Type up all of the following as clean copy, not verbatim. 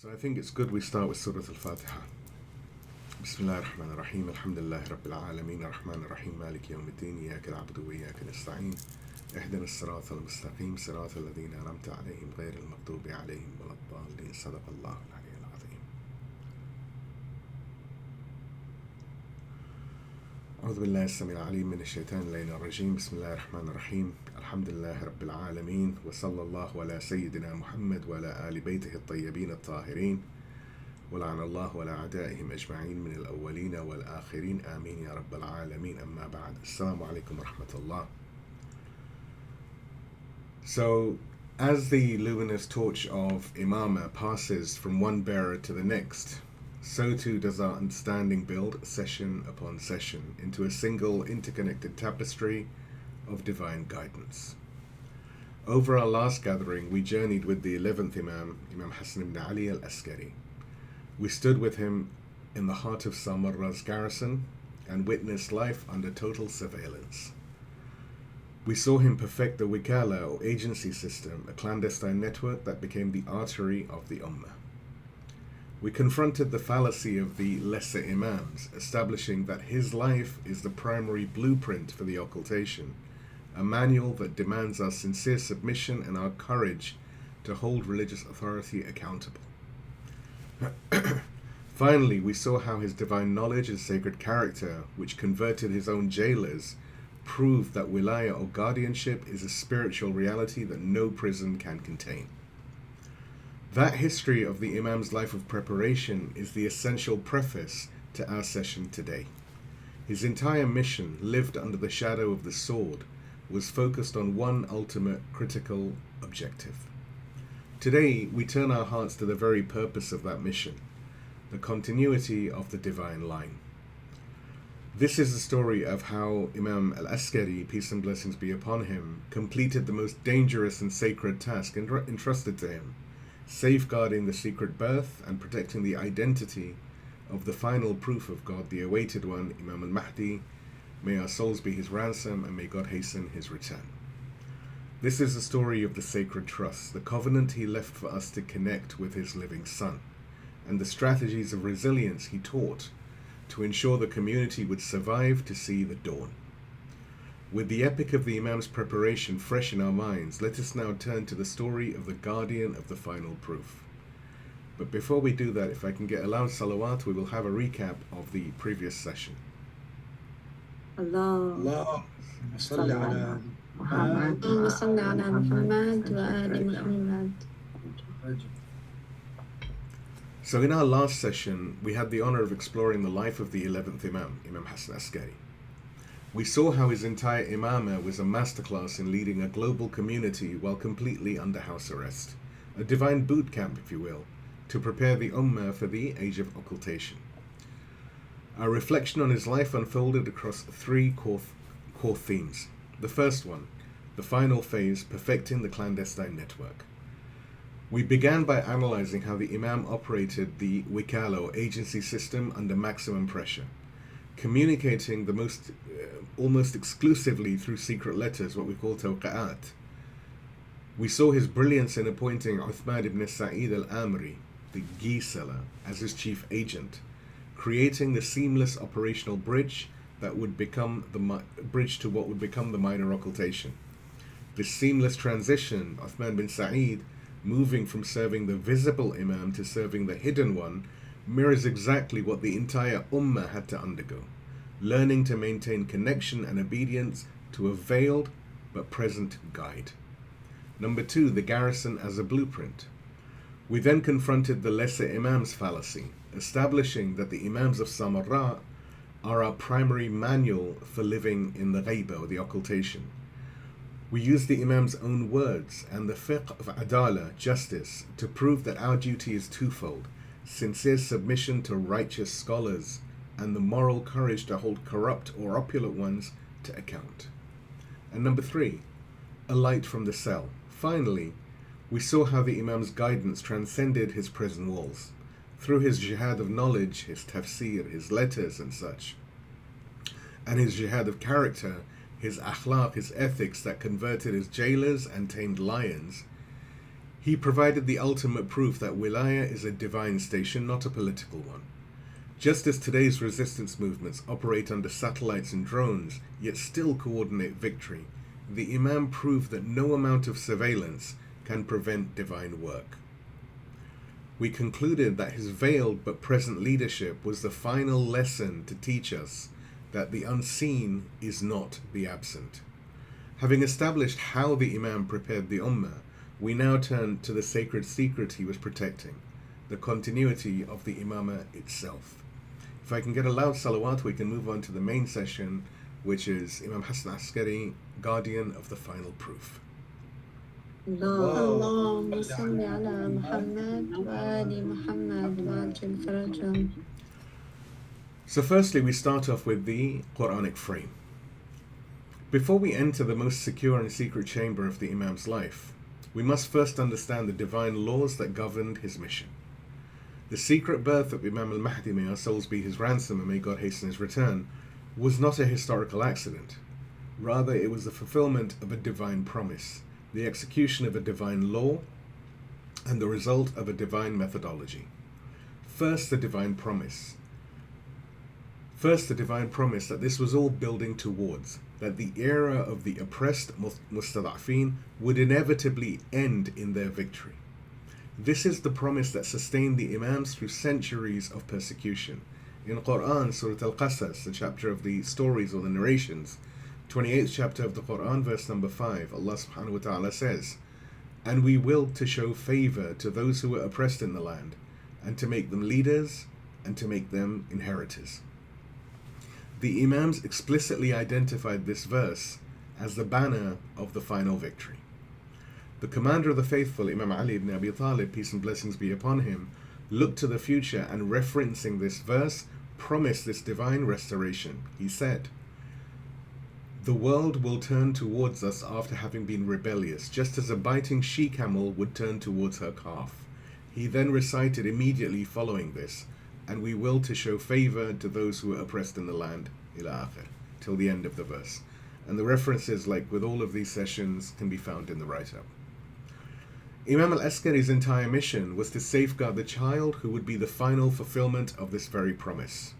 So I think it's good we start with Surah Al-Fatiha. Bismillah ar-Rahman ar-Rahim, alhamdulillahi rabbil alameen, ar-Rahman ar-Rahim, maliki yawmiddin, iyaka na'budu wa iyaka nasta'een, ihdina as-sirata al-mustaqim, sirata alladhina an'amta alayhim, ghayri al-maghdubi alayhim wa lad-dallin, sadaqa Allahu al-'aliyyul 'azim. أعوذ بالله السميع العليم من الشيطان اللعين الرجيم بسم الله الرحمن الرحيم الحمد لله رب العالمين وصلى الله على سيدنا محمد وعلى آل بيته الطيبين الطاهرين ولعن الله ولا أعدائهم أجمعين من الأولين والآخرين آمين يا رب العالمين أما بعد السلام عليكم ورحمة الله. So as the luminous torch of Imamah passes from one bearer to the next, so too does our understanding build session upon session into a single interconnected tapestry of divine guidance. Over our last gathering, we journeyed with the 11th Imam, Imam Hasan al-Askari. We stood with him in the heart of Samarra's garrison and witnessed life under total surveillance. We saw him perfect the Wikala or agency system, a clandestine network that became the artery of the Ummah. We confronted the fallacy of the lesser Imams, establishing that his life is the primary blueprint for the occultation, a manual that demands our sincere submission and our courage to hold religious authority accountable. Finally, we saw how his divine knowledge and sacred character, which converted his own jailers, proved that wilaya or guardianship is a spiritual reality that no prison can contain. That history of the Imam's life of preparation is the essential preface to our session today. His entire mission, lived under the shadow of the sword, was focused on one ultimate critical objective. Today, we turn our hearts to the very purpose of that mission, the continuity of the divine line. This is the story of how Imam al-Askari, peace and blessings be upon him, completed the most dangerous and sacred task entrusted to him, safeguarding the secret birth and protecting the identity of the final proof of God, the awaited one, Imam al-Mahdi. May our souls be his ransom and may God hasten his return. This is the story of the sacred trust, the covenant he left for us to connect with his living son, and the strategies of resilience he taught to ensure the community would survive to see the dawn. With the epic of the Imam's preparation fresh in our minds, let us now turn to the story of the guardian of the final proof. But before we do that, if I can get a loud salawat, we will have a recap of the previous session. Allah salli ala Muhammad wa salli ala Muhammad wa ali Muhammad. So in our last session, we had the honor of exploring the life of the 11th Imam, Imam Hasan al-Askari. We saw how his entire Imamah was a masterclass in leading a global community while completely under house arrest, a divine boot camp, if you will, to prepare the Ummah for the age of occultation. Our reflection on his life unfolded across three core themes. The first one, the final phase, perfecting the clandestine network. We began by analyzing how the Imam operated the Wikala or agency system under maximum pressure, communicating the almost exclusively through secret letters, what we call tawqa'at. We saw his brilliance in appointing Uthman ibn Sa'id al-Amri, the ghee seller, as his chief agent, creating the seamless operational bridge that would become the bridge to what would become the minor occultation. This seamless transition, Uthman bin Sa'id moving from serving the visible Imam to serving the hidden one, mirrors exactly what the entire Ummah had to undergo, learning to maintain connection and obedience to a veiled but present guide. Number two, the garrison as a blueprint. We then confronted the lesser Imam's fallacy, establishing that the Imams of Samarra are our primary manual for living in the Ghaybah or the occultation. We used the Imam's own words and the fiqh of adala, justice, to prove that our duty is twofold: sincere submission to righteous scholars and the moral courage to hold corrupt or opulent ones to account. And number three, a light from the cell. Finally, we saw how the Imam's guidance transcended his prison walls, through his jihad of knowledge, his tafsir, his letters and such, and his jihad of character, his akhlaq, his ethics that converted his jailers and tamed lions. He provided the ultimate proof that wilaya is a divine station, not a political one. Just as today's resistance movements operate under satellites and drones, yet still coordinate victory, the Imam proved that no amount of surveillance can prevent divine work. We concluded that his veiled but present leadership was the final lesson to teach us that the unseen is not the absent. Having established how the Imam prepared the Ummah, we now turn to the sacred secret he was protecting, the continuity of the Imamah itself. If I can get a loud salawat, we can move on to the main session, which is Imam Hasan al-Askari, guardian of the final proof. اللهم صل على محمد وآل محمد وعجل فرجهم. So firstly, we start off with the Quranic frame. Before we enter the most secure and secret chamber of the Imam's life, we must first understand the divine laws that governed his mission. The secret birth of Imam al-Mahdi, may our souls be his ransom and may God hasten his return, was not a historical accident. Rather, it was the fulfillment of a divine promise, the execution of a divine law, and the result of a divine methodology. First, the divine promise that this was all building towards, that the era of the oppressed mustada'fin would inevitably end in their victory. This is the promise that sustained the Imams through centuries of persecution. In Quran, Surah Al-Qasas, the chapter of the stories or the narrations, 28th chapter of the Quran, verse number 5, Allah subhanahu wa ta'ala says, "And we will to show favor to those who were oppressed in the land, and to make them leaders, and to make them inheritors." The Imams explicitly identified this verse as the banner of the final victory. The commander of the faithful, Imam Ali ibn Abi Talib, peace and blessings be upon him, looked to the future and, referencing this verse, promised this divine restoration. He said, "The world will turn towards us after having been rebellious, just as a biting she-camel would turn towards her calf." He then recited immediately following this, "And we will to show favor to those who are oppressed in the land," ila akhir, till the end of the verse. And the references, like with all of these sessions, can be found in the write-up. Imam al-Askari's entire mission was to safeguard the child who would be the final fulfillment of this very promise.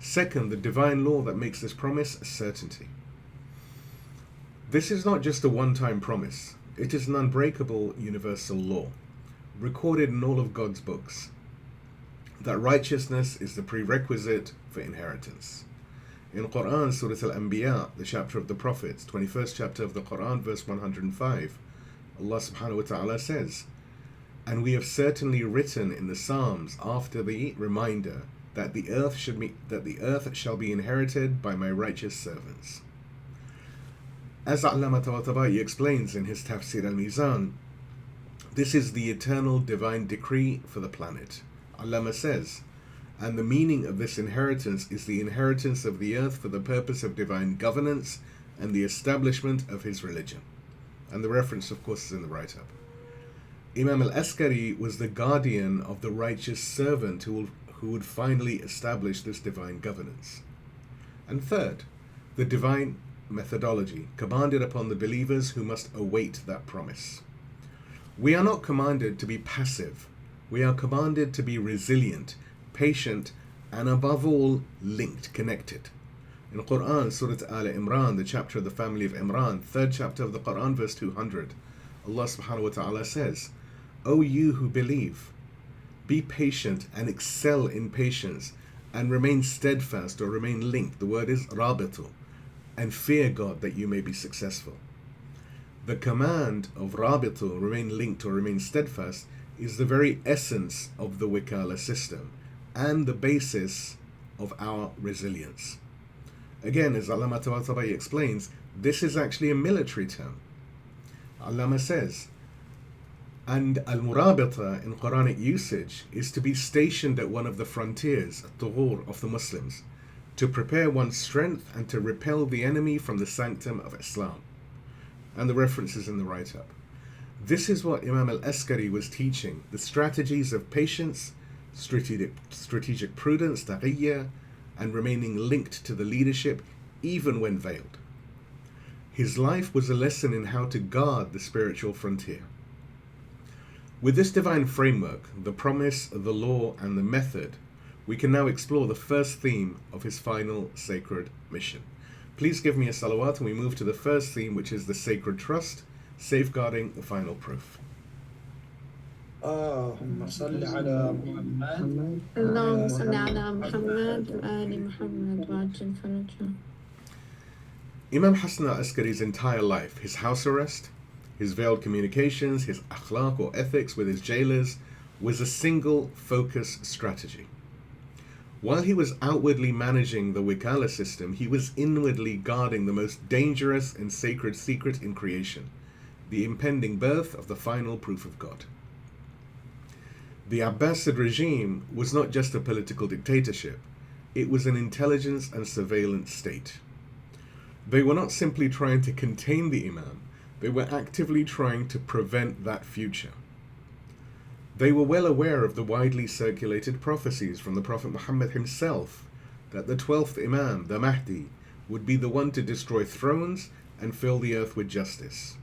Second, the divine law that makes this promise a certainty. This is not just a one-time promise. It is an unbreakable universal law, recorded in all of God's books, that righteousness is the prerequisite for inheritance. In Quran, Surah Al-Anbiya, the chapter of the Prophets, 21st chapter of the Quran, verse 105, Allah subhanahu wa ta'ala says, "And we have certainly written in the Psalms after the reminder that the earth shall be inherited by my righteous servants." As Allama Tabatabai explains in his Tafsir al-Mizan, this is the eternal divine decree for the planet. Allama says, "And the meaning of this inheritance is the inheritance of the earth for the purpose of divine governance and the establishment of his religion." And the reference, of course, is in the write-up. Imam al-Askari was the guardian of the righteous servant who would finally establish this divine governance. And third, the divine methodology commanded upon the believers who must await that promise. We are not commanded to be passive. We are commanded to be resilient, patient, and above all, linked, connected. In Quran, Surah Al-Imran, the chapter of the family of Imran, 3rd chapter of the Quran, verse 200, Allah subhanahu wa ta'ala says, "O you who believe, be patient and excel in patience, and remain steadfast," or remain linked, the word is rabitu, "and fear God that you may be successful." The command of rabitu, remain linked or remain steadfast, is the very essence of the wikala system and the basis of our resilience. Again, as Allama Tabatabai explains, this is actually a military term. Allama says, and al-murabita in Quranic usage is to be stationed at one of the frontiers, at-tughur, of the Muslims, to prepare one's strength and to repel the enemy from the sanctum of Islam. And the reference is in the write-up. This is what Imam al-Askari was teaching, the strategies of patience, strategic prudence, Taqiyyah, and remaining linked to the leadership even when veiled. His life was a lesson in how to guard the spiritual frontier. With this divine framework, the promise, the law, and the method, we can now explore the first theme of his final sacred mission. Please give me a salawat and we move to the first theme, which is the sacred trust, safeguarding the final proof. اللهم صل على محمد اللهم صل على محمد وآل محمد وعجل فرجه. Imam Hasan al-Askari's entire life, his house arrest, his veiled communications, his akhlaq or ethics with his jailers, was a single focus strategy. While he was outwardly managing the Wikala system, he was inwardly guarding the most dangerous and sacred secret in creation, the impending birth of the final proof of God. The Abbasid regime was not just a political dictatorship, it was an intelligence and surveillance state. They were not simply trying to contain the Imam, they were actively trying to prevent that future. They were well aware of the widely circulated prophecies from the Prophet Muhammad himself that the 12th Imam, the Mahdi, would be the one to destroy thrones and fill the earth with justice.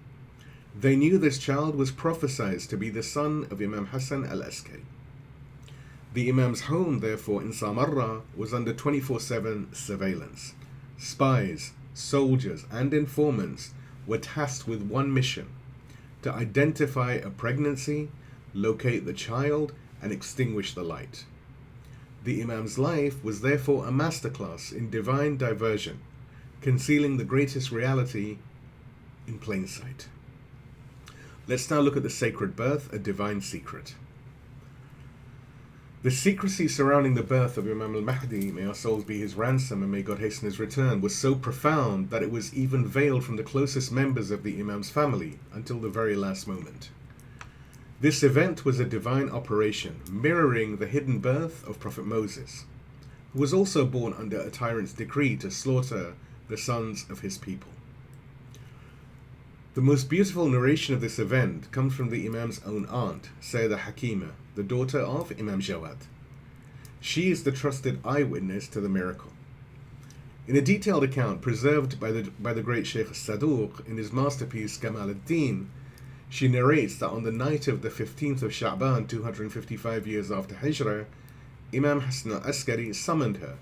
They knew this child was prophesied to be the son of Imam Hasan al-Askari. The Imam's home, therefore, in Samarra was under 24/7 surveillance. Spies, soldiers, and informants were tasked with one mission: to identify a pregnancy, locate the child, and extinguish the light. The Imam's life was therefore a masterclass in divine diversion, concealing the greatest reality in plain sight. Let's now look at the sacred birth, a divine secret. The secrecy surrounding the birth of Imam al-Mahdi, may our souls be his ransom and may God hasten his return, was so profound that it was even veiled from the closest members of the Imam's family until the very last moment. This event was a divine operation, mirroring the hidden birth of Prophet Moses, who was also born under a tyrant's decree to slaughter the sons of his people. The most beautiful narration of this event comes from the Imam's own aunt, Sayyedah Hakima, the daughter of Imam Jawad. She is the trusted eyewitness to the miracle. In a detailed account preserved by the great Sheikh al-Sadiq in his masterpiece Kamal ad-Din, she narrates that on the night of the 15th of Sha'ban, 255 years after Hijrah, Imam Hasan al-Askari summoned her.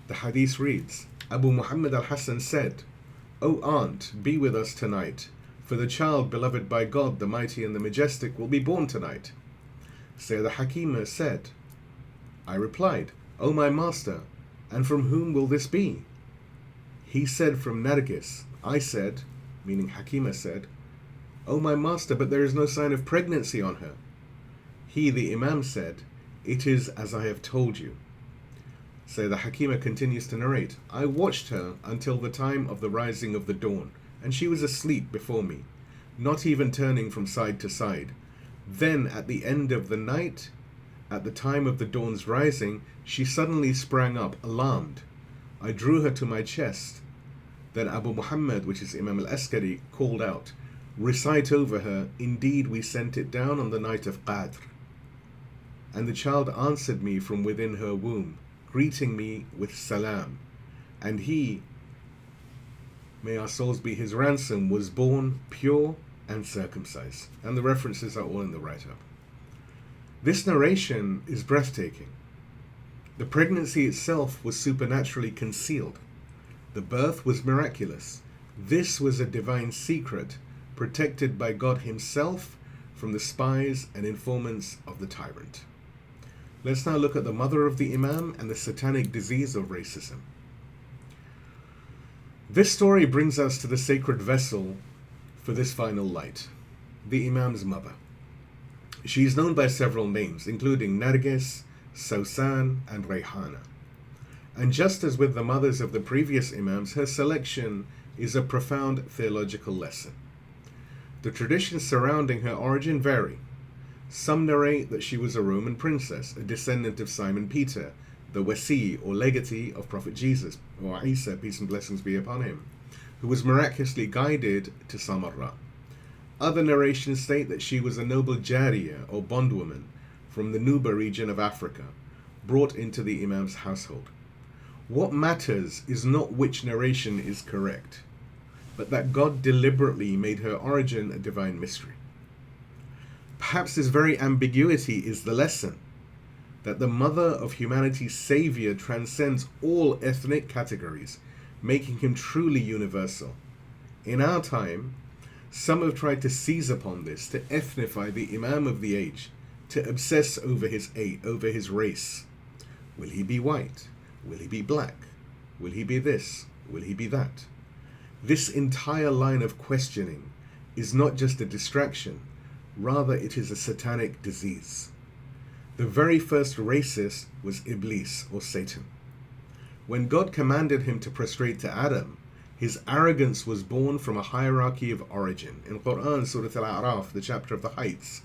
The hadith reads, Abu Muhammad al-Hasan said, "O aunt, be with us tonight, for the child beloved by God, the Mighty and the Majestic, will be born tonight." Sayyedah Hakima said, I replied, "O my master, and from whom will this be?" He said, "From Nargis." I said, meaning Hakima said, "O my master, but there is no sign of pregnancy on her." He, the Imam, said, "It is as I have told you." So the Hakima continues to narrate, "I watched her until the time of the rising of the dawn, and she was asleep before me, not even turning from side to side. Then at the end of the night, at the time of the dawn's rising, she suddenly sprang up, alarmed. I drew her to my chest. Then Abu Muhammad, which is Imam al-Askari, called out, 'Recite over her, indeed we sent it down on the night of Qadr.' And the child answered me from within her womb, greeting me with salam. And he, may our souls be his ransom, was born pure and circumcised." And the references are all in the write-up. This narration is breathtaking. The pregnancy itself was supernaturally concealed. The birth was miraculous. This was a divine secret, protected by God himself from the spies and informants of the tyrant. Let's now look at the mother of the Imam and the satanic disease of racism. This story brings us to the sacred vessel for this final light, the Imam's mother. She is known by several names, including Nargis, Sausan, and Rayhana. And just as with the mothers of the previous Imams, her selection is a profound theological lesson. The traditions surrounding her origin vary. Some narrate that she was a Roman princess, a descendant of Simon Peter, the wasi or legatee of Prophet Jesus, or Isa, peace and blessings be upon him, who was miraculously guided to Samarra. Other narrations state that she was a noble Jariya or bondwoman from the Nuba region of Africa, brought into the Imam's household. What matters is not which narration is correct, but that God deliberately made her origin a divine mystery. Perhaps this very ambiguity is the lesson, that the mother of humanity's savior transcends all ethnic categories, making him truly universal. In our time, some have tried to seize upon this, to ethnify the Imam of the age, to obsess over his race. Will he be white? Will he be black? Will he be this? Will he be that? This entire line of questioning is not just a distraction, rather it is a satanic disease. The very first racist was Iblis, or Satan. When God commanded him to prostrate to Adam, his arrogance was born from a hierarchy of origin. In Quran, Surah Al-A'raf, the chapter of the heights,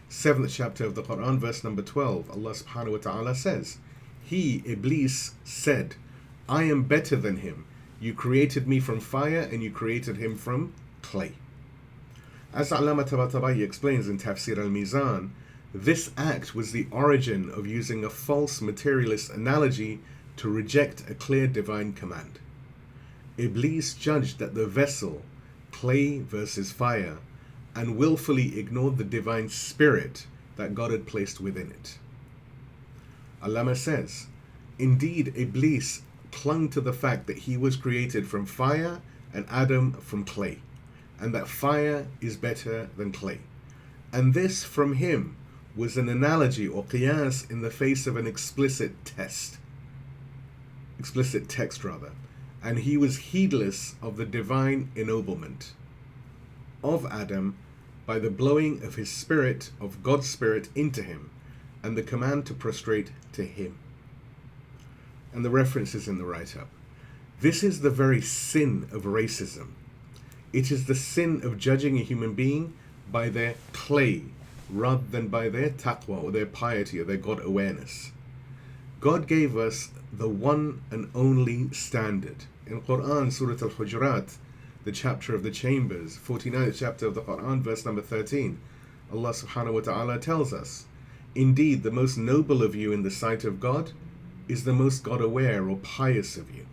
7th chapter of the Quran, verse number 12, Allah subhanahu wa ta'ala says, he, Iblis, said, I am better than him. You created me from fire and you created him from clay. As Allama Tabatabai explains in Tafsir al-Mizan, this act was the origin of using a false materialist analogy to reject a clear divine command. Iblis judged that the vessel, clay versus fire, and willfully ignored the divine spirit that God had placed within it. Allama says, indeed Iblis clung to the fact that he was created from fire and Adam from clay, and that fire is better than clay. And this from him was an analogy or qiyas in the face of an explicit text, and he was heedless of the divine ennoblement of Adam by the blowing of his spirit, of God's spirit, into him, and the command to prostrate to him. And the reference is in the write-up. This is the very sin of racism. It is the sin of judging a human being by their clay rather than by their taqwa or their piety or their God awareness. God gave us the one and only standard. In Quran, Surah Al-Hujurat, the chapter of the chambers, 49th chapter of the Quran, verse number 13, Allah subhanahu wa ta'ala tells us, indeed, the most noble of you in the sight of God is the most God-aware or pious of you.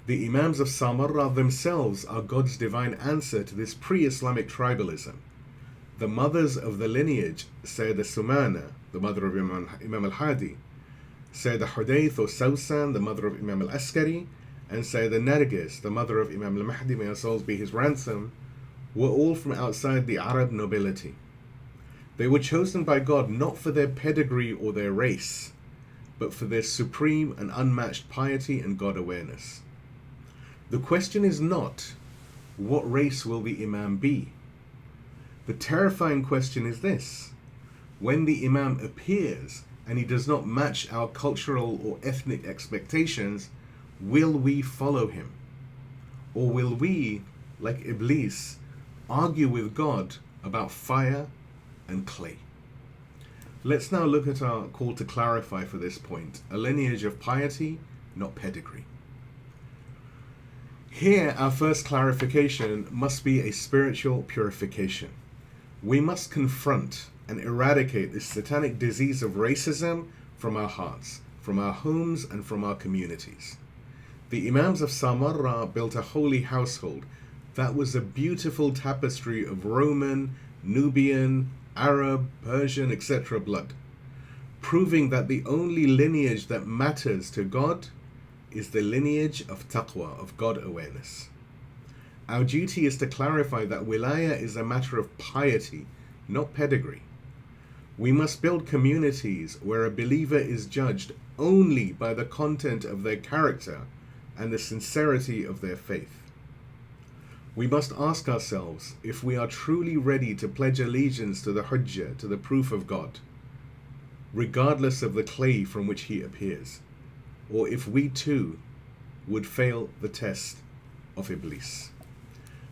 The Imams of Samarra themselves are God's divine answer to this pre-Islamic tribalism. The mothers of the lineage, Sayyedah Sumana, the mother of Imam al-Hadi, Sayyedah Hudayth or Sawsan, the mother of Imam al-Askari, and Sayyedah Narjis, the mother of Imam al-Mahdi, may our souls be his ransom, were all from outside the Arab nobility. They were chosen by God not for their pedigree or their race, but for their supreme and unmatched piety and God awareness. The question is not, what race will the Imam be? The terrifying question is this: when the Imam appears and he does not match our cultural or ethnic expectations, will we follow him? Or will we, like Iblis, argue with God about fire and clay? Let's now look at our call to clarify for this point, a lineage of piety, not pedigree. Here, our first clarification must be a spiritual purification. We must confront and eradicate this satanic disease of racism from our hearts, from our homes, and from our communities. The Imams of Samarra built a holy household that was a beautiful tapestry of Roman, Nubian, Arab, Persian, etc. blood, proving that the only lineage that matters to God is the lineage of Taqwa, of God awareness. Our duty is to clarify that wilaya is a matter of piety, not pedigree. We must build communities where a believer is judged only by the content of their character and the sincerity of their faith. We must ask ourselves if we are truly ready to pledge allegiance to the Hujjah, to the proof of God, regardless of the clay from which he appears, or if we too would fail the test of Iblis.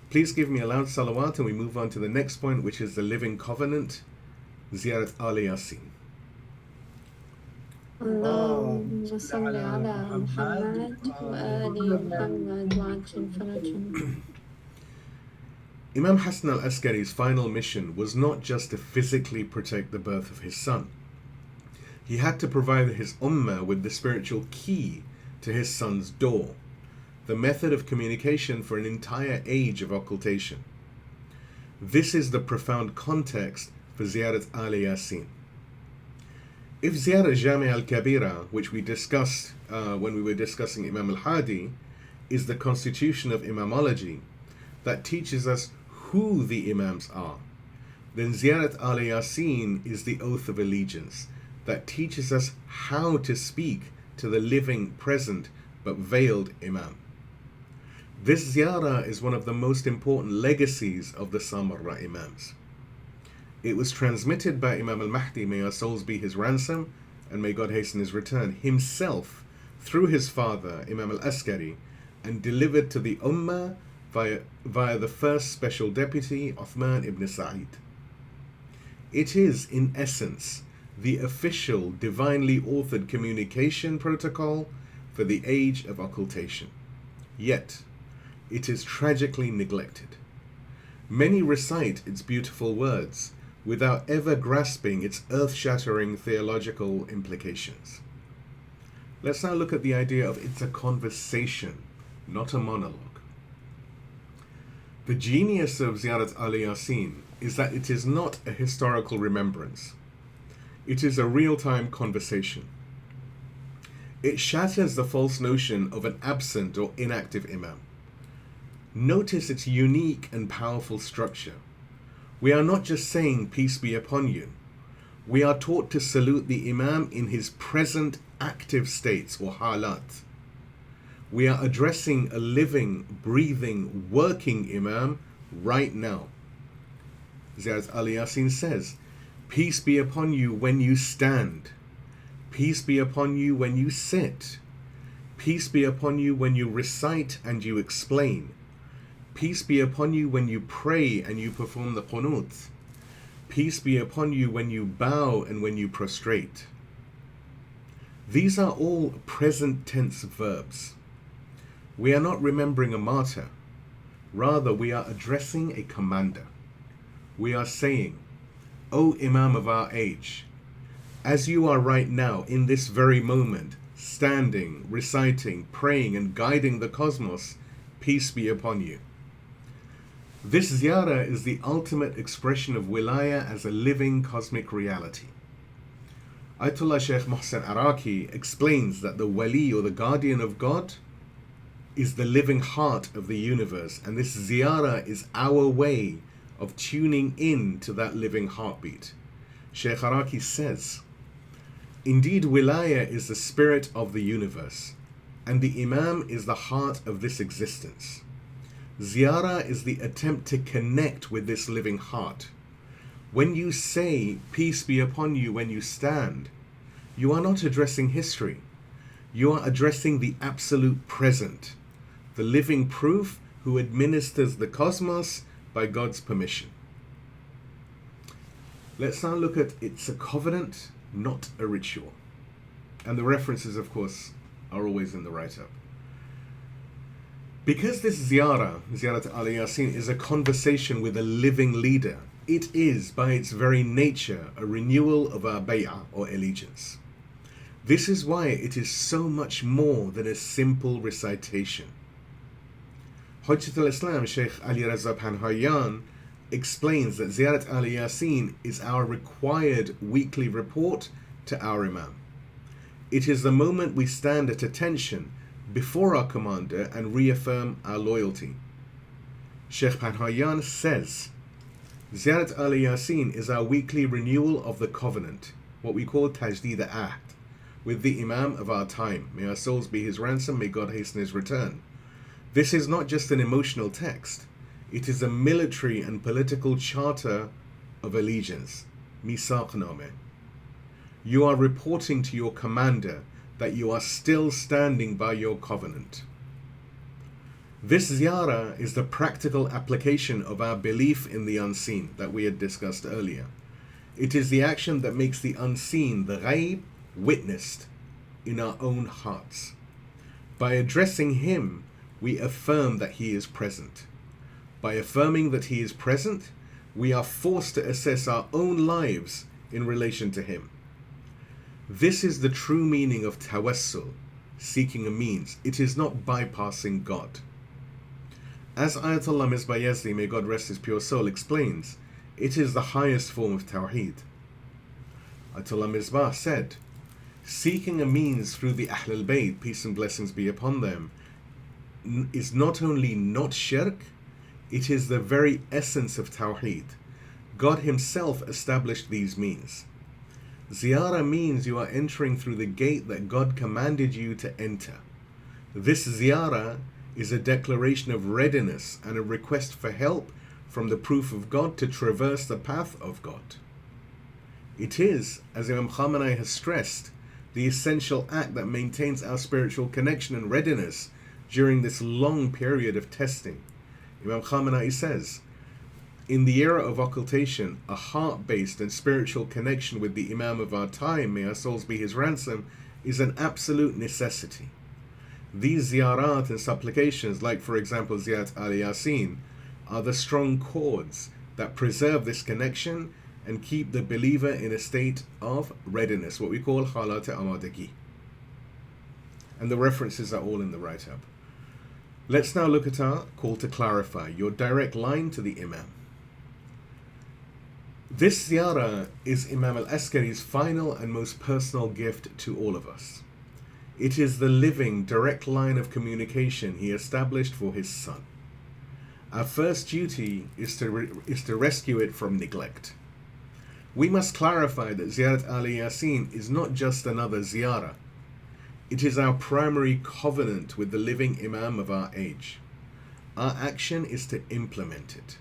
Please give me a loud salawat and we move on to the next point, which is the living covenant, Ziyarah Aal-e-Yasin. اللهم صل على محمد وآل محمد وعجل فرجهم. Imam Hasan al-Askari's final mission was not just to physically protect the birth of his son. He had to provide his ummah with the spiritual key to his son's door, the method of communication for an entire age of occultation. This is the profound context for Ziyarah Aal-e-Yasin. If Ziyarah Jami' al-Kabira, which we discussed when we were discussing Imam al-Hadi, is the constitution of imamology that teaches us who the Imams are, then Ziyarah Aal-e-Yasin is the oath of allegiance that teaches us how to speak to the living, present, but veiled Imam. This ziyarah is one of the most important legacies of the Samarra Imams. It was transmitted by Imam al-Mahdi, may our souls be his ransom, and may God hasten his return, himself through his father, Imam al-Askari, and delivered to the Ummah via the first special deputy, Uthman ibn Sa'id. It is, in essence, the official, divinely authored communication protocol for the age of occultation. Yet, it is tragically neglected. Many recite its beautiful words without ever grasping its earth-shattering theological implications. Let's now look at the idea of it's a conversation, not a monologue. The genius of Ziyarah Aal-e-Yasin is that it is not a historical remembrance. It is a real-time conversation. It shatters the false notion of an absent or inactive Imam. Notice its unique and powerful structure. We are not just saying, peace be upon you. We are taught to salute the Imam in his present active states or halat. We are addressing a living, breathing, working Imam right now. Ziyarah Aal-e-Yasin says, peace be upon you when you stand. Peace be upon you when you sit. Peace be upon you when you recite and you explain. Peace be upon you when you pray and you perform the qunut. Peace be upon you when you bow and when you prostrate. These are all present tense verbs. We are not remembering a martyr. Rather, we are addressing a commander. We are saying, O Imam of our age, as you are right now in this very moment, standing, reciting, praying and guiding the cosmos, peace be upon you. This ziyarah is the ultimate expression of wilaya as a living cosmic reality. Ayatollah Shaykh Mohsen Araki explains that the wali or the guardian of God is the living heart of the universe, and this ziyarah is our way of tuning in to that living heartbeat. Shaykh Araki says, indeed wilaya is the spirit of the universe, and the Imam is the heart of this existence. Ziyarah is the attempt to connect with this living heart. When you say, peace be upon you when you stand, you are not addressing history. You are addressing the absolute present, the living proof who administers the cosmos by God's permission. Let's now look at it's a covenant, not a ritual. And the references, of course, are always in the write-up. Because this Ziyarah Aal-e-Yasin, is a conversation with a living leader, it is, by its very nature, a renewal of our bay'ah or allegiance. This is why it is so much more than a simple recitation. Hujjat al-Islam Shaykh Ali Raza Panhayan explains that Ziyarah Aal-e-Yasin is our required weekly report to our Imam. It is the moment we stand at attention before our commander and reaffirm our loyalty. Shaykh Panhayan says, Ziyarah Aal-e-Yasin is our weekly renewal of the covenant, what we call Tajdeed Ahd, with the Imam of our time. May our souls be his ransom, may God hasten his return. This is not just an emotional text, it is a military and political charter of allegiance, Misaqnameh. You are reporting to your commander that you are still standing by your covenant. This ziyarah is the practical application of our belief in the unseen that we had discussed earlier. It is the action that makes the unseen, the ghaib, witnessed in our own hearts. By addressing him, we affirm that he is present. By affirming that he is present, we are forced to assess our own lives in relation to him. This is the true meaning of tawassul, seeking a means. It is not bypassing God. As Ayatollah Misbah Yazdi, may God rest his pure soul, explains, It is the highest form of Tawheed. Ayatollah Misbah said, seeking a means through the Ahlulbayt, peace and blessings be upon them, is not only not shirk, it is the very essence of Tawheed. God himself established these means. Ziyarah means you are entering through the gate that God commanded you to enter. This ziyarah is a declaration of readiness and a request for help from the proof of God to traverse the path of God. It is, as Imam Khamenei has stressed, the essential act that maintains our spiritual connection and readiness during this long period of testing. Imam Khamenei says, in the era of occultation, a heart-based and spiritual connection with the Imam of our time, may our souls be his ransom, is an absolute necessity. These ziyarat and supplications, like for example Ziyarah Aal-e-Yasin, are the strong cords that preserve this connection and keep the believer in a state of readiness, what we call halat amadagi. And the references are all in the write-up. Let's now look at our call to clarify, your direct line to the Imam. This ziyarah is Imam al-Askari's final and most personal gift to all of us. It is the living, direct line of communication he established for his son. Our first duty is to rescue it from neglect. We must clarify that Ziyarah Aal-e-Yasin is not just another ziyarah. It is our primary covenant with the living Imam of our age. Our action is to implement it.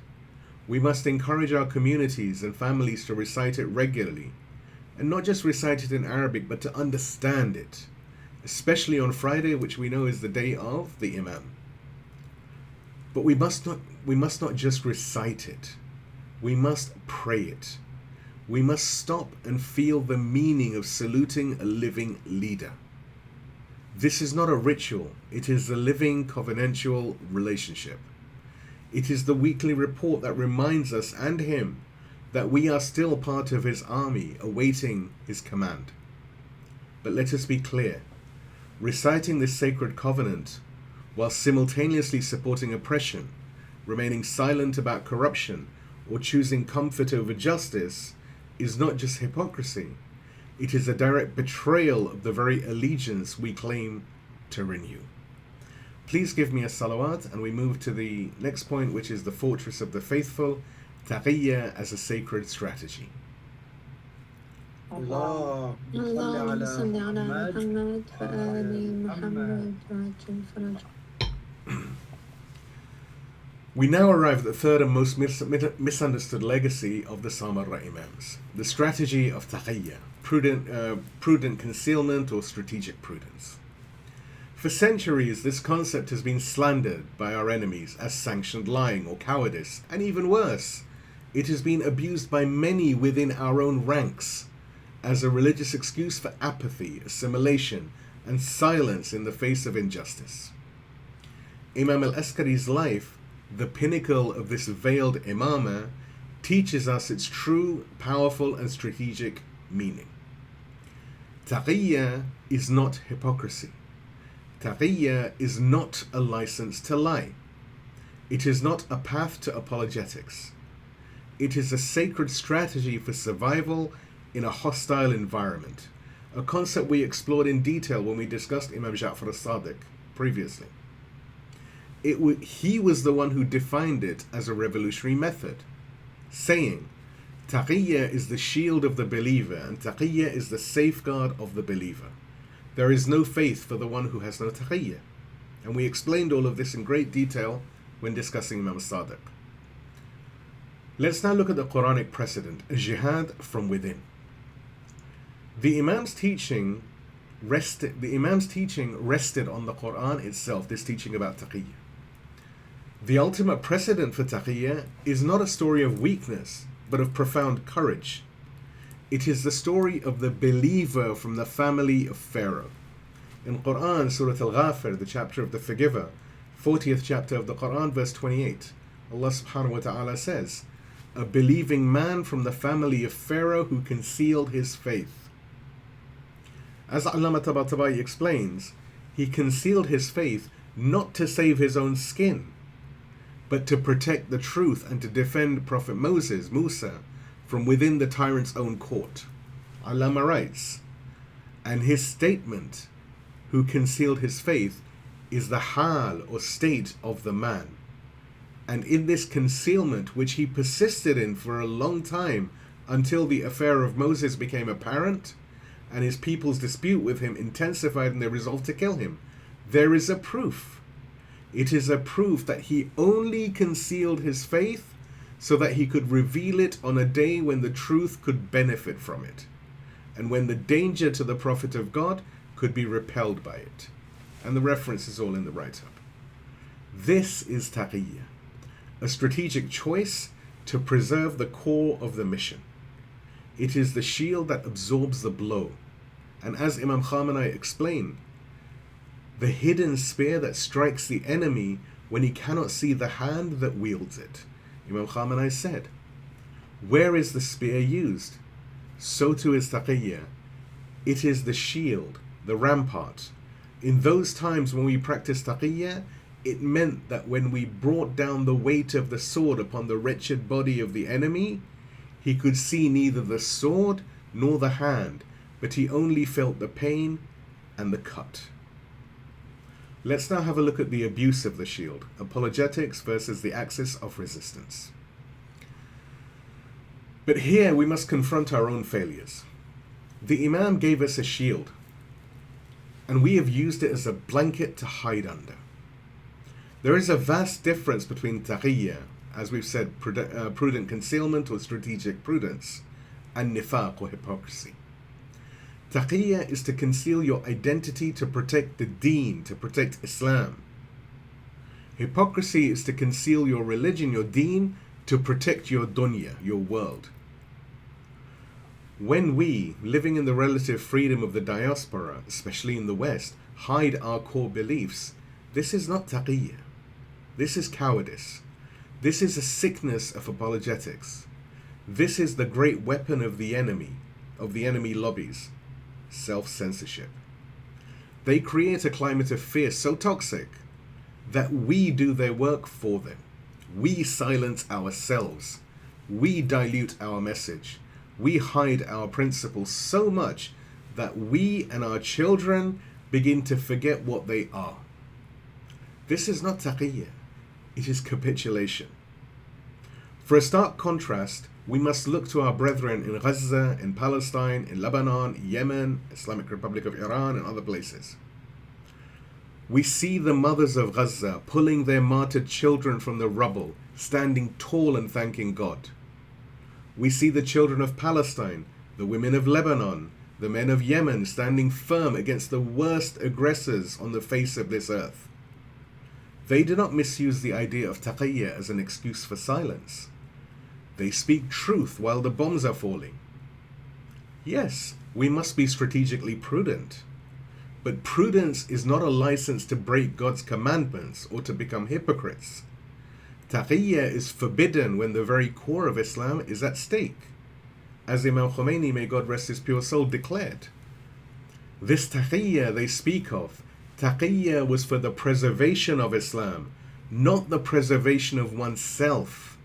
We must encourage our communities and families to recite it regularly, and not just recite it in Arabic, but to understand it, especially on Friday, which we know is the day of the Imam. But we must not just recite it. We must pray it. We must stop and feel the meaning of saluting a living leader. This is not a ritual. It is a living covenantal relationship. It is the weekly report that reminds us and him that we are still part of his army awaiting his command. But let us be clear. Reciting this sacred covenant while simultaneously supporting oppression, remaining silent about corruption, or choosing comfort over justice is not just hypocrisy. It is a direct betrayal of the very allegiance we claim to renew. Please give me a salawat, and we move to the next point, which is the fortress of the faithful, Taqiyyah as a sacred strategy. اللهم صل على محمد وآل محمد وعجل فرجه. We now arrive at the third and most misunderstood legacy of the Samarra Imams, the strategy of Taqiyyah, prudent concealment or strategic prudence. For centuries, this concept has been slandered by our enemies as sanctioned lying or cowardice, and even worse, it has been abused by many within our own ranks as a religious excuse for apathy, assimilation, and silence in the face of injustice. Imam al-Askari's life, the pinnacle of this veiled imamah, teaches us its true, powerful, and strategic meaning. Taqiyyah is not hypocrisy. Taqiyyah is not a license to lie. It is not a path to apologetics. It is a sacred strategy for survival in a hostile environment, a concept we explored in detail when we discussed Imam Ja'far al-Sadiq previously. He was the one who defined it as a revolutionary method, saying, Taqiyyah is the shield of the believer, and Taqiyyah is the safeguard of the believer. There is no faith for the one who has no Taqiyyah. And we explained all of this in great detail when discussing Imam Sadiq. Let's now look at the Quranic precedent, a jihad from within. The Imam's teaching rested on the Quran itself, this teaching about Taqiyyah. The ultimate precedent for Taqiyyah is not a story of weakness, but of profound courage. It is the story of the believer from the family of Pharaoh. In Quran, Surah Al-Ghafir, the chapter of the forgiver, 40th chapter of the Quran, verse 28, Allah subhanahu wa ta'ala says, a believing man from the family of Pharaoh who concealed his faith. As Allama Tabatabai explains, he concealed his faith not to save his own skin, but to protect the truth and to defend Prophet Musa, from within the tyrant's own court. Allama writes, and his statement, who concealed his faith, is the hal or state of the man. And in this concealment, which he persisted in for a long time until the affair of Moses became apparent, and his people's dispute with him intensified in their resolve to kill him, there is a proof. It is a proof that he only concealed his faith so that he could reveal it on a day when the truth could benefit from it, and when the danger to the Prophet of God could be repelled by it. And the reference is all in the write-up. This is Taqiyyah, a strategic choice to preserve the core of the mission. It is the shield that absorbs the blow. And as Imam Khamenei explained, the hidden spear that strikes the enemy when he cannot see the hand that wields it. Imam Khamenei said, where is the spear used? So too is Taqiyyah. It is the shield, the rampart. In those times when we practiced Taqiyyah, it meant that when we brought down the weight of the sword upon the wretched body of the enemy, he could see neither the sword nor the hand, but he only felt the pain and the cut. Let's now have a look at the abuse of the shield, apologetics versus the axis of resistance. But here we must confront our own failures. The Imam gave us a shield, and we have used it as a blanket to hide under. There is a vast difference between Taqiyyah, as we've said, prudent concealment or strategic prudence, and nifaq or hypocrisy. Taqiyyah is to conceal your identity to protect the deen, to protect Islam. Hypocrisy is to conceal your religion, your deen, to protect your dunya, your world. When we, living in the relative freedom of the diaspora, especially in the West, hide our core beliefs, this is not Taqiyyah. This is cowardice. This is a sickness of apologetics. This is the great weapon of the enemy lobbies, self-censorship. They create a climate of fear so toxic that we do their work for them. We silence ourselves. We dilute our message. We hide our principles so much that we and our children begin to forget what they are. This is not Taqiyyah. It is capitulation. For a stark contrast, we must look to our brethren in Gaza, in Palestine, in Lebanon, Yemen, Islamic Republic of Iran, and other places. We see the mothers of Gaza pulling their martyred children from the rubble, standing tall and thanking God. We see the children of Palestine, the women of Lebanon, the men of Yemen standing firm against the worst aggressors on the face of this earth. They do not misuse the idea of Taqiyyah as an excuse for silence. They speak truth while the bombs are falling. Yes, we must be strategically prudent. But prudence is not a license to break God's commandments or to become hypocrites. Taqiyyah is forbidden when the very core of Islam is at stake. As Imam Khomeini, may God rest his pure soul, declared, this Taqiyyah they speak of, Taqiyyah was for the preservation of Islam, not the preservation of oneself.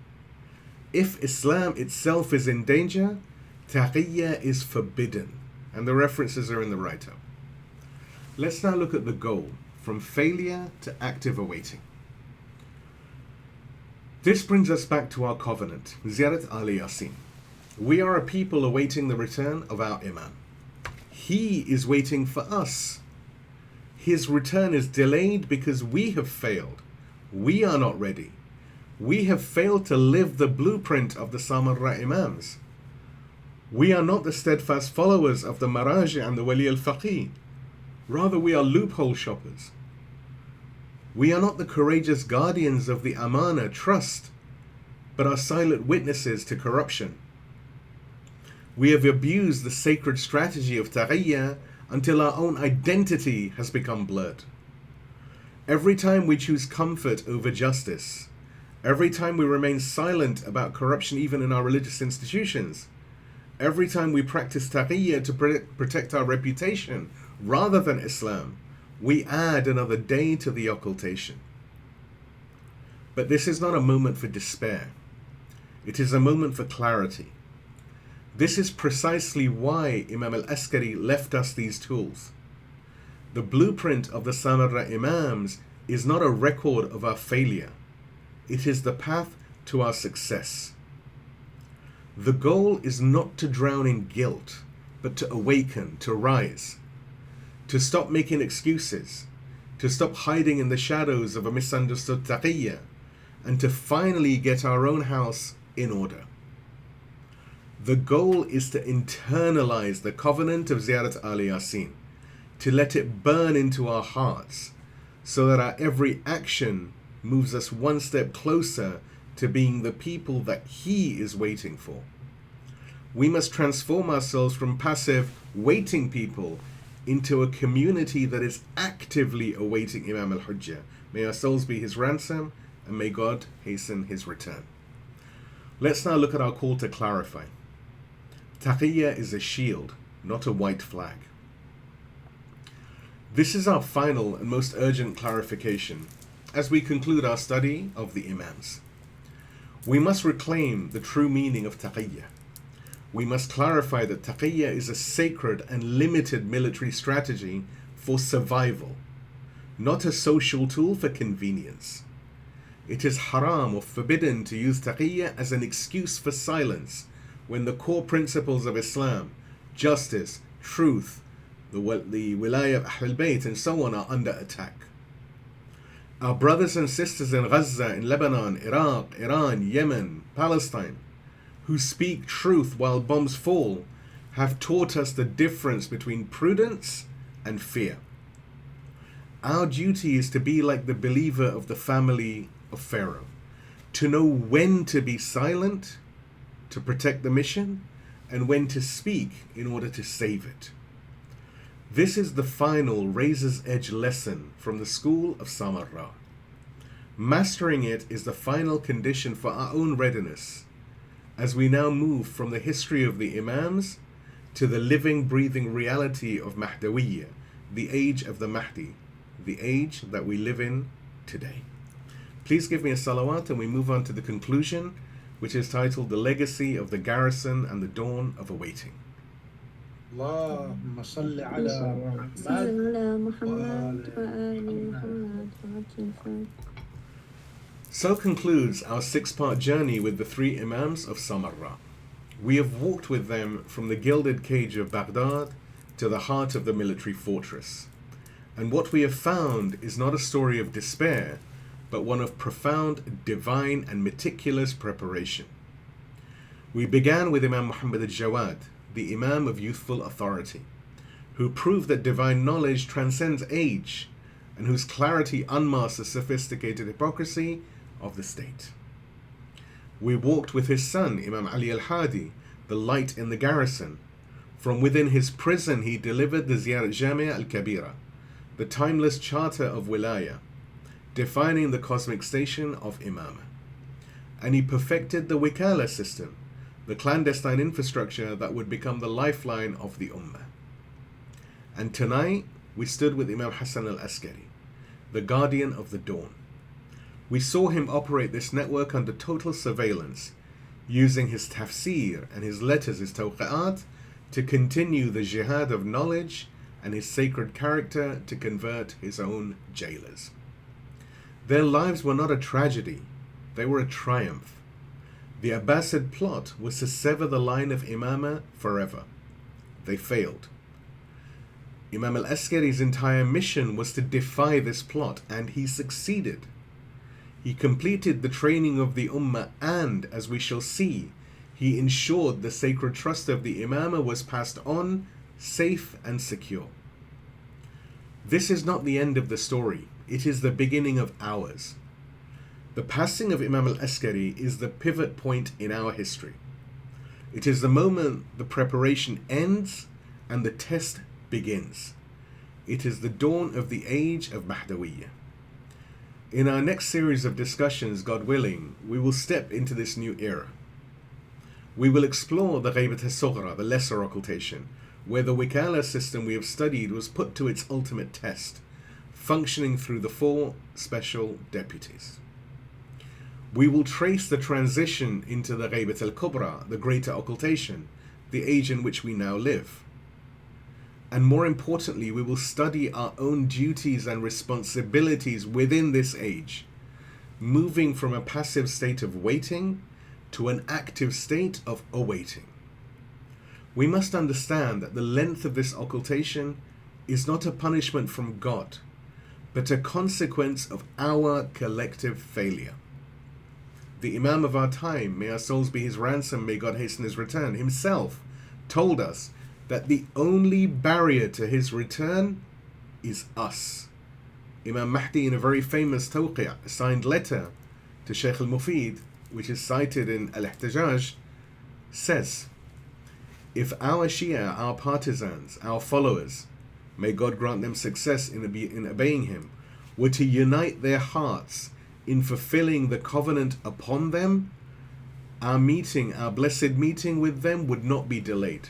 If Islam itself is in danger, Taqiyyah is forbidden. And the references are in the write-up. Let's now look at the goal, from failure to active awaiting. This brings us back to our covenant, Ziyarah Aal-e-Yasin. We are a people awaiting the return of our Imam. He is waiting for us. His return is delayed because we have failed. We are not ready. We have failed to live the blueprint of the Samarra Imams. We are not the steadfast followers of the Maraji and the Wali al-Faqih. Rather, we are loophole shoppers. We are not the courageous guardians of the amana, trust, but are silent witnesses to corruption. We have abused the sacred strategy of Taqiyyah until our own identity has become blurred. Every time we choose comfort over justice, every time we remain silent about corruption even in our religious institutions, every time we practice Taqiyyah to protect our reputation rather than Islam, we add another day to the occultation. But this is not a moment for despair. It is a moment for clarity. This is precisely why Imam al-Askari left us these tools. The blueprint of the Samarra Imams is not a record of our failure. It is the path to our success. The goal is not to drown in guilt, but to awaken, to rise, to stop making excuses, to stop hiding in the shadows of a misunderstood Taqiyyah, and to finally get our own house in order. The goal is to internalize the covenant of Ziyarah Aal-e-Yasin, to let it burn into our hearts, so that our every action moves us one step closer to being the people that He is waiting for. We must transform ourselves from passive, waiting people into a community that is actively awaiting Imam al-Hujjah. May our souls be his ransom, and may God hasten his return. Let's now look at our call to clarify. Taqiyyah is a shield, not a white flag. This is our final and most urgent clarification as we conclude our study of the Imams. We must reclaim the true meaning of Taqiyyah. We must clarify that Taqiyyah is a sacred and limited military strategy for survival, not a social tool for convenience. It is haram or forbidden to use Taqiyyah as an excuse for silence when the core principles of Islam, justice, truth, the wilayah of Ahlulbayt and so on are under attack. Our brothers and sisters in Gaza, in Lebanon, Iraq, Iran, Yemen, Palestine, who speak truth while bombs fall, have taught us the difference between prudence and fear. Our duty is to be like the believer of the family of Pharaoh, to know when to be silent to protect the mission and when to speak in order to save it. This is the final razor's edge lesson from the school of Samarra. Mastering it is the final condition for our own readiness as we now move from the history of the Imams to the living, breathing reality of Mahdawiyyah, the age of the Mahdi, the age that we live in today. Please give me a salawat and we move on to the conclusion, which is titled The Legacy of the Garrison and the Dawn of Awaiting. اللهم صل على محمد وآل محمد. So concludes our 6-part journey with the 3 Imams of Samarra. We have walked with them from the gilded cage of Baghdad to the heart of the military fortress. And what we have found is not a story of despair, but one of profound, divine and meticulous preparation. We began with Imam Muhammad al-Jawad, the Imam of youthful authority, who proved that divine knowledge transcends age and whose clarity unmasks the sophisticated hypocrisy of the state. We walked with his son, Imam Ali al-Hadi, the light in the garrison. From within his prison he delivered the Ziyarah Jamia al-Kabira, the timeless charter of wilayah, defining the cosmic station of Imamah. And he perfected the Wikala system, the clandestine infrastructure that would become the lifeline of the Ummah. And tonight, we stood with Imam Hasan al-Askari, the guardian of the dawn. We saw him operate this network under total surveillance, using his tafsir and his letters, his tawqa'at, to continue the jihad of knowledge and his sacred character to convert his own jailers. Their lives were not a tragedy, they were a triumph. The Abbasid plot was to sever the line of Imamah forever. They failed. Imam al-Askari's entire mission was to defy this plot, and he succeeded. He completed the training of the Ummah and, as we shall see, he ensured the sacred trust of the Imamah was passed on, safe and secure. This is not the end of the story, it is the beginning of ours. The passing of Imam al-Askari is the pivot point in our history. It is the moment the preparation ends and the test begins. It is the dawn of the age of Mahdawiyyah. In our next series of discussions, God willing, we will step into this new era. We will explore the Ghaybah al-Sughra, the lesser occultation, where the Wikala system we have studied was put to its ultimate test, functioning through the 4 special deputies. We will trace the transition into the Ghaybah al-Kubra, the greater occultation, the age in which we now live. And more importantly, we will study our own duties and responsibilities within this age, moving from a passive state of waiting to an active state of awaiting. We must understand that the length of this occultation is not a punishment from God, but a consequence of our collective failure. The Imam of our time, may our souls be his ransom, may God hasten his return, himself told us that the only barrier to his return is us. Imam Mahdi, in a very famous tawqi', a signed letter to Shaykh al-Mufid, which is cited in al-Ihtijaj, says, if our Shia, our partisans, our followers, may God grant them success in obeying him, were to unite their hearts in fulfilling the covenant upon them, our meeting, our blessed meeting with them would not be delayed,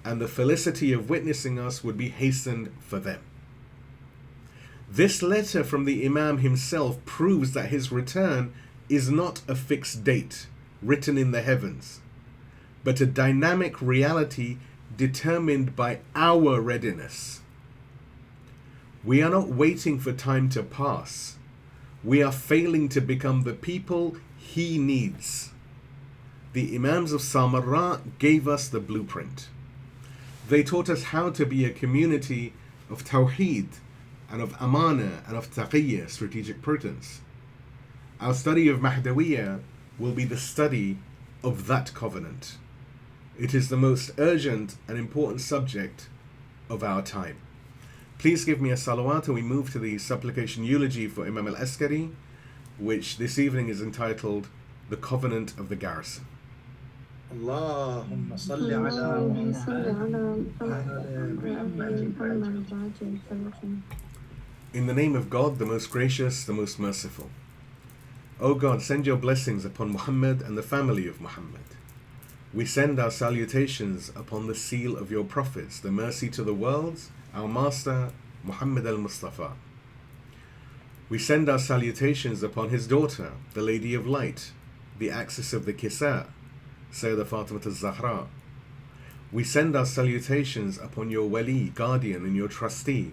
and the felicity of witnessing us would be hastened for them. This letter from the Imam himself proves that his return is not a fixed date written in the heavens, but a dynamic reality determined by our readiness. We are not waiting for time to pass. We are failing to become the people he needs. The Imams of Samarra gave us the blueprint. They taught us how to be a community of Tawheed and of Amana and of Taqiyyah, strategic prudence. Our study of Mahdawiyyah will be the study of that covenant. It is the most urgent and important subject of our time. Please give me a salawat and we move to the supplication eulogy for Imam al-Askari, which this evening is entitled The Covenant of the Garrison. اللهم صل على محمد. In the name of God, the most gracious, the most merciful. O God, send your blessings upon Muhammad and the family of Muhammad. We send our salutations upon the seal of your prophets, the mercy to the worlds, our master, Muhammad al-Mustafa. We send our salutations upon his daughter, the Lady of Light, the axis of the Kisa, Sayyedah Fatimah al-Zahra. We send our salutations upon your wali, guardian, and your trustee,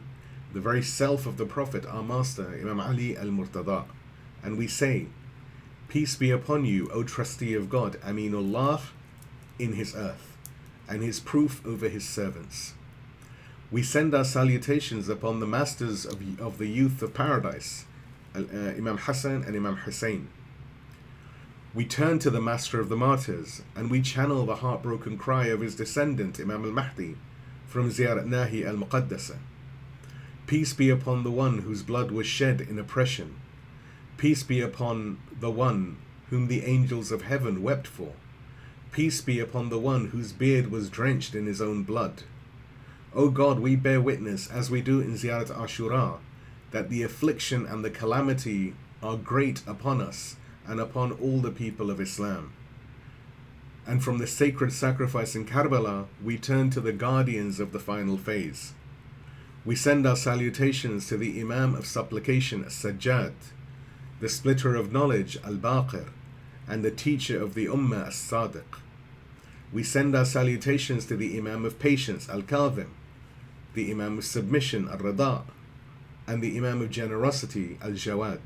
the very self of the Prophet, our master, Imam Ali al-Murtada. And we say, peace be upon you, O trustee of God, Aminullah, in his earth, and his proof over his servants. We send our salutations upon the masters of the youth of paradise, Imam Hasan and Imam Hussein. We turn to the master of the martyrs, and we channel the heartbroken cry of his descendant, Imam al-Mahdi, from Ziyarah al-Muqaddasa. Peace be upon the one whose blood was shed in oppression. Peace be upon the one whom the angels of heaven wept for. Peace be upon the one whose beard was drenched in his own blood. O God, we bear witness, as we do in Ziyarat Ashura, that the affliction and the calamity are great upon us and upon all the people of Islam. And from the sacred sacrifice in Karbala, we turn to the guardians of the final phase. We send our salutations to the Imam of supplication, al-Sajjad, the splitter of knowledge, al-Baqir, and the teacher of the Ummah, al-Sadiq. We send our salutations to the Imam of patience, al-Kadhim, the Imam of submission, al-Rada, and the Imam of generosity, al-Jawad.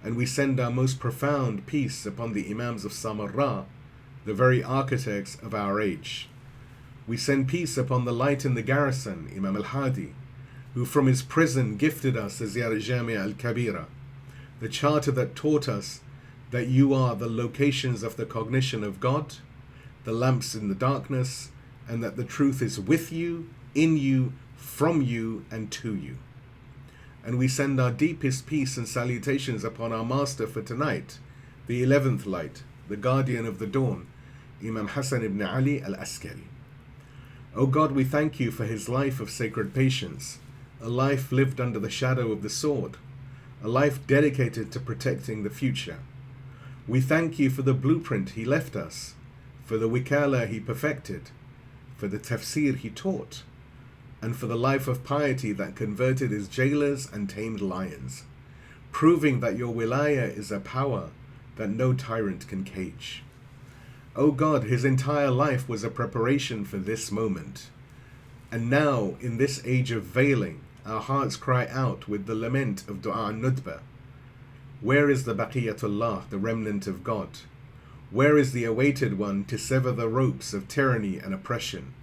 And we send our most profound peace upon the Imams of Samarra, the very architects of our age. We send peace upon the light in the garrison, Imam al-Hadi, who from his prison gifted us the Ziyarah Jamia al-Kabira, the charter that taught us that you are the locations of the cognition of God, the lamps in the darkness, and that the truth is with you, in you, from you, and to you. And we send our deepest peace and salutations upon our master for tonight, the 11th light, the guardian of the dawn, Imam Hasan ibn Ali al-Askari. O God, we thank you for his life of sacred patience, a life lived under the shadow of the sword, a life dedicated to protecting the future. We thank you for the blueprint he left us, for the wikala he perfected, for the tafsir he taught, and for the life of piety that converted his jailers and tamed lions, proving that your wilaya is a power that no tyrant can cage. O God, his entire life was a preparation for this moment. And now, in this age of veiling, our hearts cry out with the lament of Du'a al-Nudba. Where is the Baqiyatullah, the remnant of God? Where is the awaited one to sever the ropes of tyranny and oppression?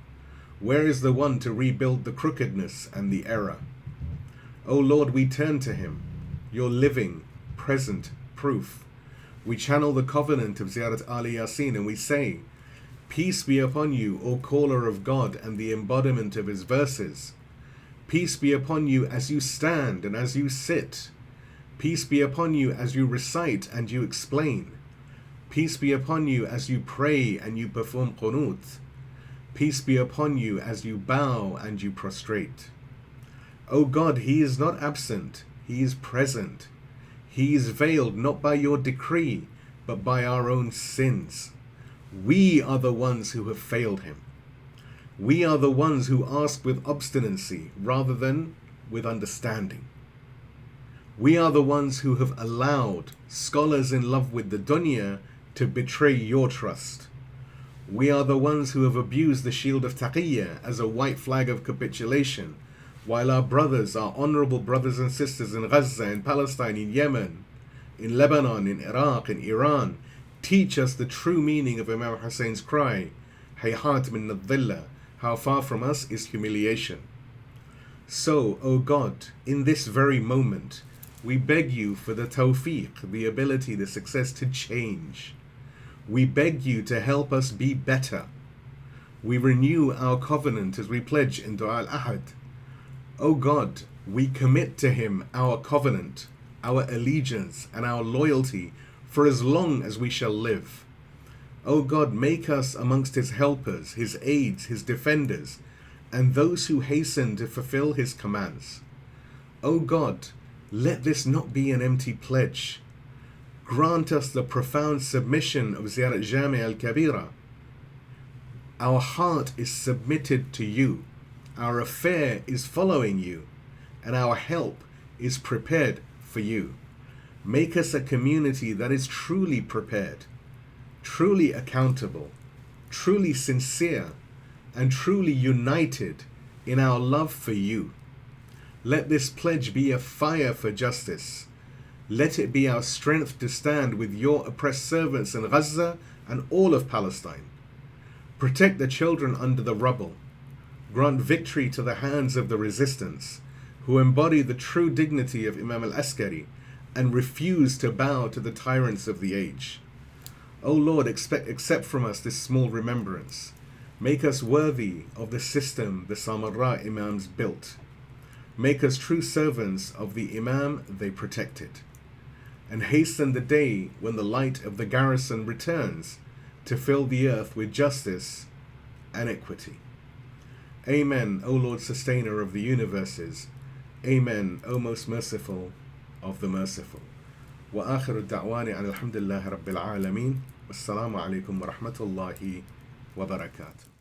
Where is the one to rebuild the crookedness and the error? O Lord, we turn to him, your living, present proof. We channel the covenant of Ziyarah Aal-e-Yasin and we say, peace be upon you, O caller of God and the embodiment of his verses. Peace be upon you as you stand and as you sit. Peace be upon you as you recite and you explain. Peace be upon you as you pray and you perform qunut. Peace be upon you as you bow and you prostrate. O God, he is not absent, he is present. He is veiled not by your decree, but by our own sins. We are the ones who have failed him. We are the ones who ask with obstinacy rather than with understanding. We are the ones who have allowed scholars in love with the dunya to betray your trust. We are the ones who have abused the shield of Taqiyyah as a white flag of capitulation, while our brothers, our honorable brothers and sisters in Gaza, in Palestine, in Yemen, in Lebanon, in Iraq, in Iran, teach us the true meaning of Imam Hussein's cry, Hayhat min al-dhilla, how far from us is humiliation. So, O God, in this very moment, we beg you for the tawfiq, the ability, the success to change. We beg you to help us be better. We renew our covenant as we pledge in Du'a al-Ahad. O God, we commit to him our covenant, our allegiance and our loyalty for as long as we shall live. O God, make us amongst his helpers, his aides, his defenders, and those who hasten to fulfill his commands. O God, let this not be an empty pledge. Grant us the profound submission of Ziyarah Jami' al-Kabira. Our heart is submitted to you. Our affair is following you, and our help is prepared for you. Make us a community that is truly prepared, truly accountable, truly sincere, and truly united in our love for you. Let this pledge be a fire for justice. Let it be our strength to stand with your oppressed servants in Gaza and all of Palestine. Protect the children under the rubble. Grant victory to the hands of the resistance, who embody the true dignity of Imam al-Askari and refuse to bow to the tyrants of the age. O Lord, accept from us this small remembrance. Make us worthy of the system the Samarra Imams built. Make us true servants of the Imam they protected. And hasten the day when the light of the garrison returns to fill the earth with justice and equity. Amen, O Lord, sustainer of the universes. Amen, O most merciful of the merciful. Wa akhiru da'wani alhamdulillahi rabbil alameen. Wassalamu alaikum wa rahmatullahi wa barakatuh.